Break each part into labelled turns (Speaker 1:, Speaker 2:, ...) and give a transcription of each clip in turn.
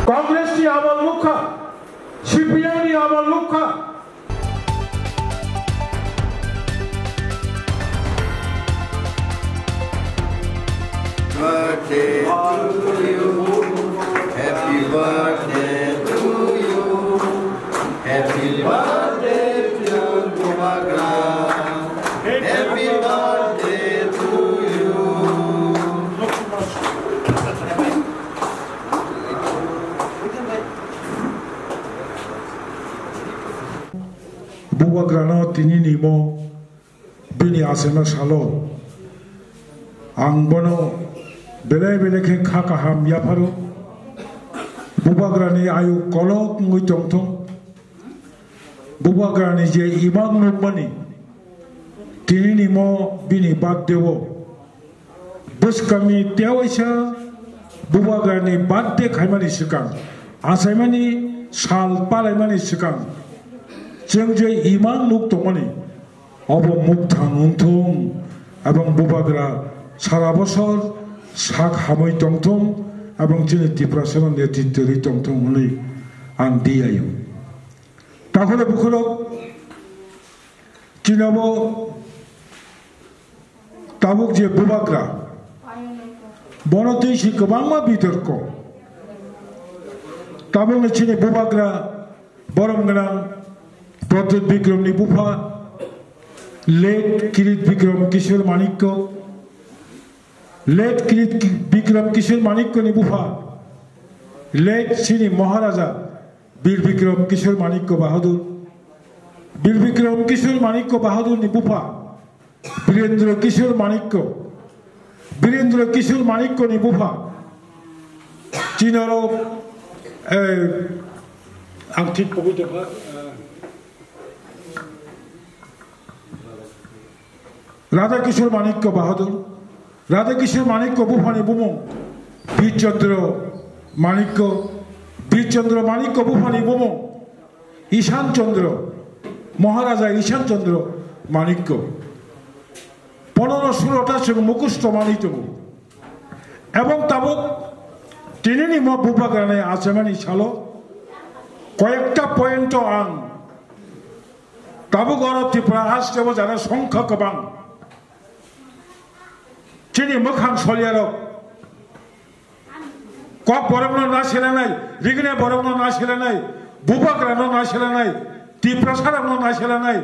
Speaker 1: Congress ni amal lukha, CPM ni amal lukha.
Speaker 2: Birthday to you, happy birthday to you, happy birthday to Bubagra, happy birthday to you.
Speaker 3: Bubagra no tinini mo bini asema salo ang bono bele ke khakaham yafaru Bubagra ni ayu kolok ngui tongtong Bubagra ni je imang nukmani tinini mo bini bad dewo bus kami tewaisa Bubagra ni bad de khaimani sikang asaimani sal palaimani sikang jengje imang nuk tongmani obo mukthang ungthong abang Bubagra সারা বছর শাক হামই টংটং এবং যিনি ত্রিপুরাসন নেতৃত্বের টংটং হলে আং দিয়াইও তাহলে বুখলক চিনাব তাবুক যে বুবাগ্রা বনতেই গোবাংমা বিতর্ক তাবুক চিনি বুবাগ্রা বরম গোনাं প্রদ্যুৎ বিক্রমনি বুফা লেট কিরিট বিক্রম কিশোর মানিক্য लेट विक्रम किशोर माणिक्य नि बुफा लेट श्री महाराजा वीर विक्रम किशोर माणिक्य बहादुर वीर विक्रम किशोर माणिक्य बहादुर नि बुफा वीरेंद्र किशोर माणिक्य नि बुफा चीनारो आं ठीक पकड़ते राधा किशोर माणिक्य बहादुर राधा किशोर माणिक्य बुफानी बुमो वीरचंद्र माणिक्य बुफानी बुमो ईशान चंद्र महाराजा ईशान चंद्र माणिक्य 15-16टा से मुखस्त मानित एवं ताबक तिनि म बुबाग्राने आसेमानी सालो कयेकटा पॉइंट आं ताबक अरब त्रिपुरा हास्टेबो जाना संख्या गोबां चीनी मोखां सलियारक कक बरमनो ना सेलानाय रिगने बरमनो ना सेलानाय बुबाग्रानो ना सेलानाय त्रिपुरासारानो ना सेलानाय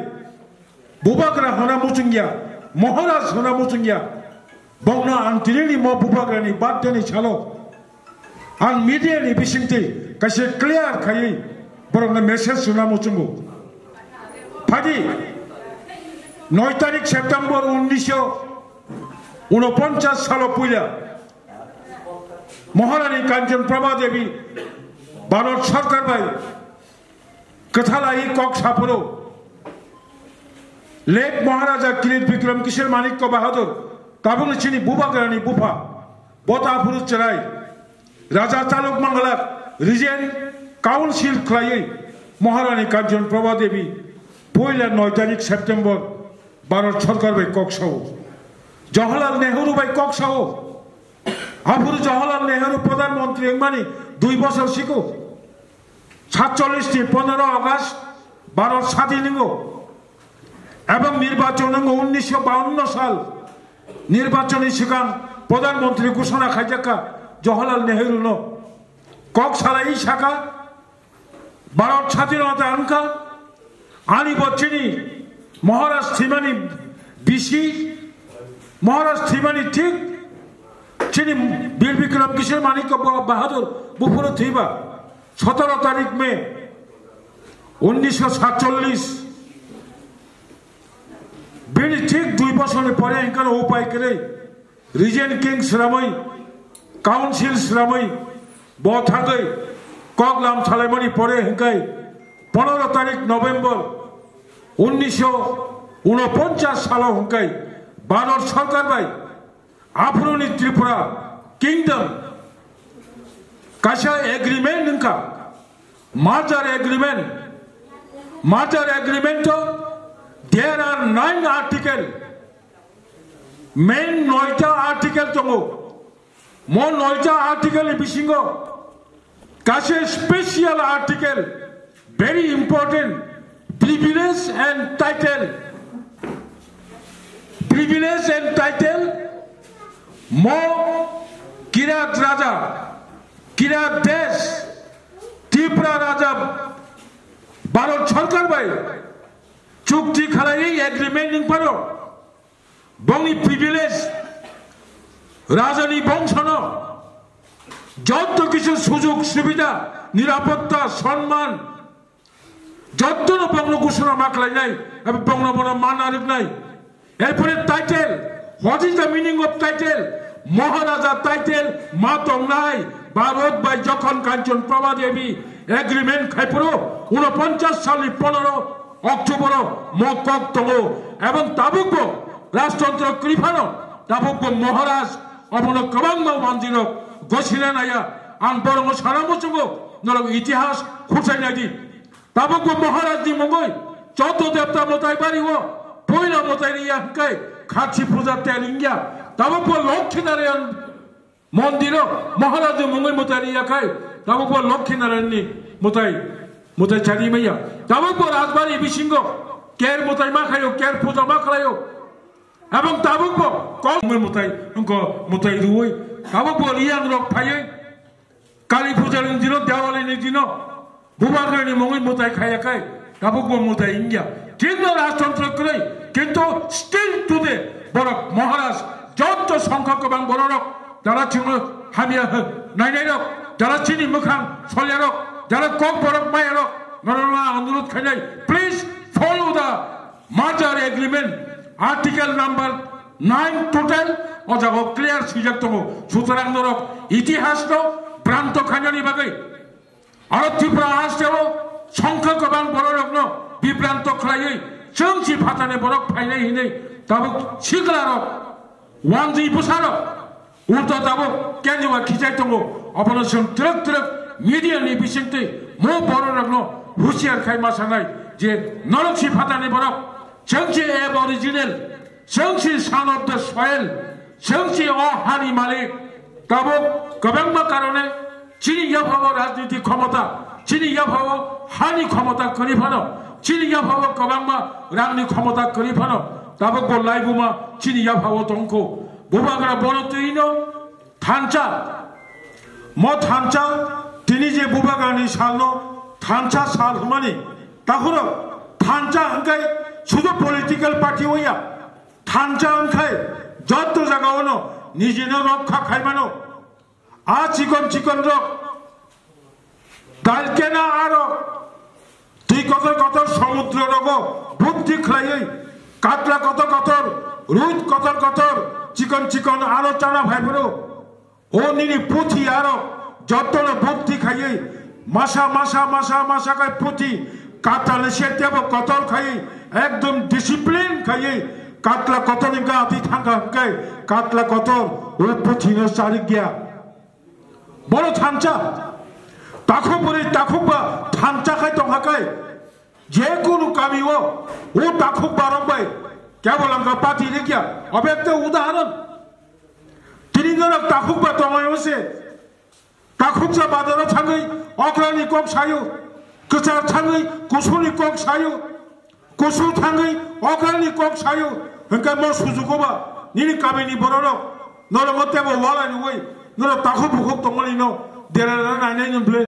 Speaker 3: बुबाग्रा होना मुचुंगिया महाराज होना मुचुंगिया बंगना आं तिनि म बुबाग्रानि बाददेनि सालो आं मीडियानि बिसिंथि कासे क्लियर खायै बरमनो मेसेज होना मुचुंगो फादि 9 तारिख सेप्टेम्बर 1949 साल पहला महारानी कांचन प्रभा देवी भारत सरकार भाई कथालाई कक साफरो लेट महाराजा किरीट विक्रम किशोर माणिक्य बहादुर ताबुल चिनी बुबाग्रानी बुफा बताफुरु चराय राजा तालुक मंगला रिजेंट काउंसिल खाई महारानी कांचन प्रभा देवी पहला 9 तारीख सेप्टेम्बर भारत सरकार भाई कक्साओ जवाहरलाल नेहरू भाई कक्साओ आफुर जवाहरलाल नेहरू प्रधानमंत्री एमानी 2 बছর शिखो 47 15 अगस्त भारत स्वाधीन एवं निर्वाचन 1952 साल निर्वाचन सिगां प्रधानमंत्री घोषणा खाइजाका जवाहरलाल नेहरू नो कक्सालाई शाखा भारत स्वाधीनता अंका आनी बच्चनी महाराज थीमानी बिसी महाराज थीमानी ठीक चीनी वीर विक्रम किशोर माणिक्य बहादुर बुफुर थीबा 17 तारीख में 1947 बेनी ठीक 2 बছর পরে इनका उपाय करे रिजेंट किंग श्रामई काउंसिल श्रामई बथागई कगलाम थालाइमनी परे हिंकाई 15 तारीख नवेम्बर 1949 साल हिंकाई भारत सरकार भाई आफुरनी त्रिपुरा किंगडम काशा एग्रीमेंट इनका merger agreement there are 9 article मेन 9टा आर्टिकल दङ म 9टा आर्टिकल बिसिङो Kashe special article, very important, privilege and title. Privilege and title, Mo Kirat Raja, Kirat Desh, Tripura Raja, Baro Chalkar Bhai, Chukti Khalai agreement Paro, Bongi privilege, Rajani Bongsono, যত কিছু সুযোগ সুবিধা নিরাপত্তা সম্মান যত বঙ্গ ঘোষণা মাখলাই নাই এবং বঙ্গ বড় মানারিক নাই এরপরে title what is the meaning of title maharaja title মাতং নাই ভারত বাই যখন কাঞ্চন প্রভা দেবী এগ্রিমেন্ট খাইপুরো 49 সালের 15 অক্টোবর মকক তঙ্গ এবং তাবুক রাষ্ট্রতন্ত্র কৃফানো তাবুক মহারাজ অবন কবাং মন্দিরক গছিলেন আয়া আং বরং সারা বছর নরক ইতিহাস খুঁচাই নাকি তাবক মহারাজ নি মঙ্গই চত দেবতা মতাই বাড়ি ও পয়লা মতাই রিয়া হাঙ্কাই খাচ্ছি পূজা তেল ইঙ্গিয়া তাবক লক্ষ্মীনারায়ণ মন্দির মহারাজ মঙ্গই মতাই রিয়া খাই তাবক লক্ষ্মীনারায়ণ নি মতাই মতাই চারি মাইয়া তাবক রাজবাড়ি বিসিংহ কের মতাই মা খাইও কের পূজা মা খাইও এবং তাবক কম মতাই অঙ্ক মতাই রুই তাবক রিয়াং রক ফাইয়ে কালী পূজার দিন দেওয়ালির দিন বুবাগরনি মঙ্গই মতাই খাইয়া খাই তাবক মতাই ইন্ডিয়া কিন্তু রাজতন্ত্র করে কিন্তু স্টিল টুডে বড় মহারাজ যত সংখ্যক এবং বড় রক যারা ছিল হামিয়া নাইনাই রক যারা চিনি মুখাং সলিয়া রক যারা কক বড় মায়া রক নরনা অনুরোধ খাইনাই please follow the merger agreement article number 9 total অজাগো ক্লিয়ার সুযোগ তো সুতরাং নরক ইতিহাস তো ভ্রান্ত খাঞ্জানি বাগৈ আর ত্রিপুরা আসতেও সংখ্যক এবং বড় রক বিভ্রান্ত খাইयै চংচি ফাটানে বরক ফাইনাই হিनै তাবক শিগলা রক ওয়ানজি বুসারক উল্টো তাবক কেনজোয়া খিচাই দङ অবনসন ট্রক ট্রক মিডিয়াनि बिसिंते मो बड़ रक हुसियार खाइ मासानाय जे नरकसि फाटाने बरक चंचि एब ओरिजिनल चंचि सान अफ द सॉइल चंचि अ हानि मालिक ताबक गोबांबा कारणे चिनि याभाव राजनीतिक क्षमता चिनि याभाव हानि क्षमता करिफानो चिनि याभाव गोबांबा रांनि क्षमता करिफानो ताबक लाइबुमा चिनि याभाव दंखौ बुबागरा बरतैनो थानचा म थानचा तिनि जे बुबागानि सालनो थानचा साल हमानि ताखुरो थानचा हंखाय शुधु पलिटिकल पार्टी होया थानचा हंखाय जत जागावनो निजेनो रक्षा खाइमानो आ चिकन चिकन रक दालकेना आरो तुई कतर कतर समुद्र रगो बुद्धि खलायै कातला कतर कतर रुद कतर कतर चिकन चिकन आरो चाना भाइफोरो ओ निनि पुथि आरो जतनो बुद्धि खायै मासा मासा मासा मासा खाय पुथि कातला सेतेबो कतर खायै एकदम डिसिप्लिन खायै कातला कतर निका आति थांगा खाय कातला कतर ओ पुथिनो सारि गया बड़ थानचा ताखुबुरि ताखुबा थानचा खाय दंहाखाय जे कोनो गामिओ ओ ताखुबा रंबाय केवल आंगा पार्टी रे गया अब एक उदाहरण तिनि जनक ताखुबा दंगायसे ताखुबसा बाजाराव थाङै अग्रानि कक सायो गोसार थाङै कुसुनि कक सायो कुसु थाङै अग्रानि कक सायो हंका म सुजुगोबा निनि गामिनि बररक नरमतेबो वालानि वै नर ताखुबुखौ दंगनि न देराना नायनाय नब्ले